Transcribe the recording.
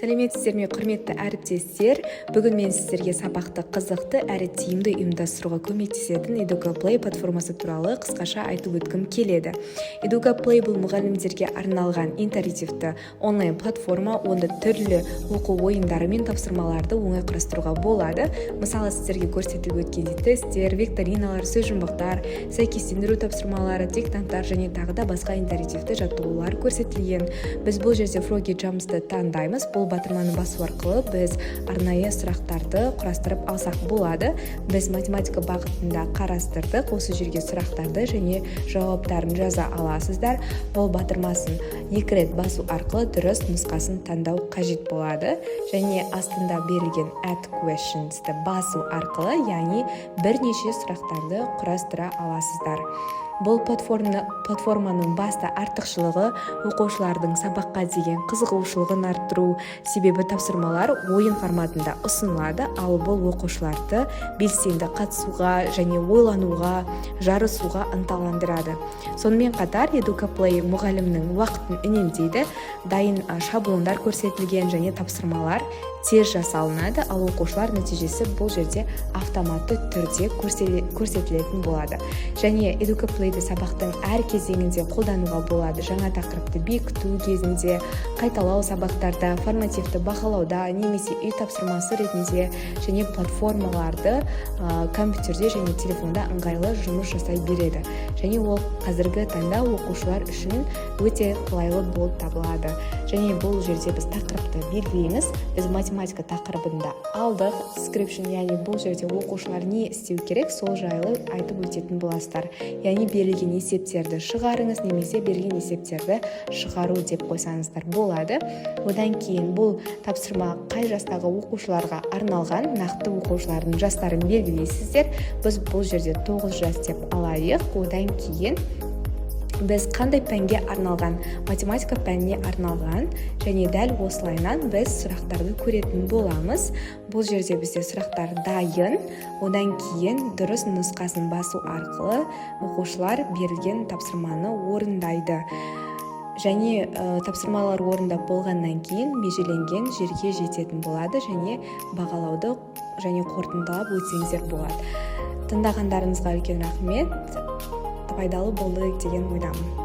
Сәлеметсіздер ме, құрметті әріптестер. Бүгін мен сіздерге сабақты қызықты әрі тиімді ұйымдастыруға көмектесетін EducaPlay платформасы туралы қысқаша айтып өткім келеді. EducaPlay бұл мұғалімдерге арналған интерактивті онлайн платформа, онда түрлі оқу ойындары мен тапсырмаларды оңай құрастыруға болады. Мысалы, сіздерге көрсетіліп өткендей тесттер, викториналар, сөз жұмбақтар, сәйкестендіру тапсырмалары, диктанттар және тағы да басқа интерактивті жаттығулар көрсетілген. Біз бұл жерде Froggy Jumps-ты таңдаймыз. Бұл батырманы басу арқылы біз арнайы сұрақтарды құрастырып алсақ болады. Біз математика бағытында қарастырдық. Осы жерге сұрақтарды және жауаптарын жаза аласыздар. Бұл батырмасын 2 рет басу арқылы дұрыс нұсқасын таңдау қажет болады. Және астында берілген add questions-ті басу арқылы, яғни бірнеше сұрақтарды құрастыра аласыздар. Бұл платформаның басты артықшылығы оқушылардың сабаққа деген қызығушылығын арттыру, себебі тапсырмалар ойын форматында ұсынылады, ал бұл оқушыларды белсенді қатысуға және ойлануға, жарысуға ынталандырады. Сонымен қатар EducaPlay мұғалімнің уақытын үнемдейді, дайын шаблондар көрсетілген және тапсырмалар тез жасалынады, ал оқушылар нәтижесі бұл жерде автоматты түрде көрсетілетін болады. Және EducaPlay'ді сабақтың әр кезеңінде қолдануға болады. Жаңа тақырыпты бекіту кезінде, қайталау сабақтарда, формативті бағалауда, немесе үй тапсырмасы ретінде және платформаларды компьютерде және телефонда ыңғайлы жұмыс жасай береді. Және ол қазіргі таңда оқушылар үшін өте қолайлы болып табылады. Және бұл жерде біз тақырыпты белгілейміз. Біз математика тақырыбында алдық. Description, яғни бұл жерде оқушылар не істеу керек, сол жайлы айтып өтетін боласыздар. Яғни берілген есептерді шығарыңыз, немесе берілген есептерді шығару деп қойсаңыздар болады. Одан кейін бұл тапсырма қай жастағы оқушыларға арналған, нақты оқушылардың жастарын белгілейсіздер. Біз бұл жерде 9 жас деп алайық. Одан кейін біз қандай пәнге арналған, математика пәніне арналған, және дәл осылайнан біз сұрақтарды көретін боламыз. Бұл жерде бізде сұрақтар дайын. Одан кейін дұрыс нұсқасын басу арқылы оқушылар берілген тапсырманы орындайды. Және тапсырмалар орындап болғаннан кейін межеленген жерге жететін болады, және бағалауды және қорытындылап өтсеңіздер болады. Тыңдағандарыңызға үлкен рахмет. Пайдалы болды деген ойдамын.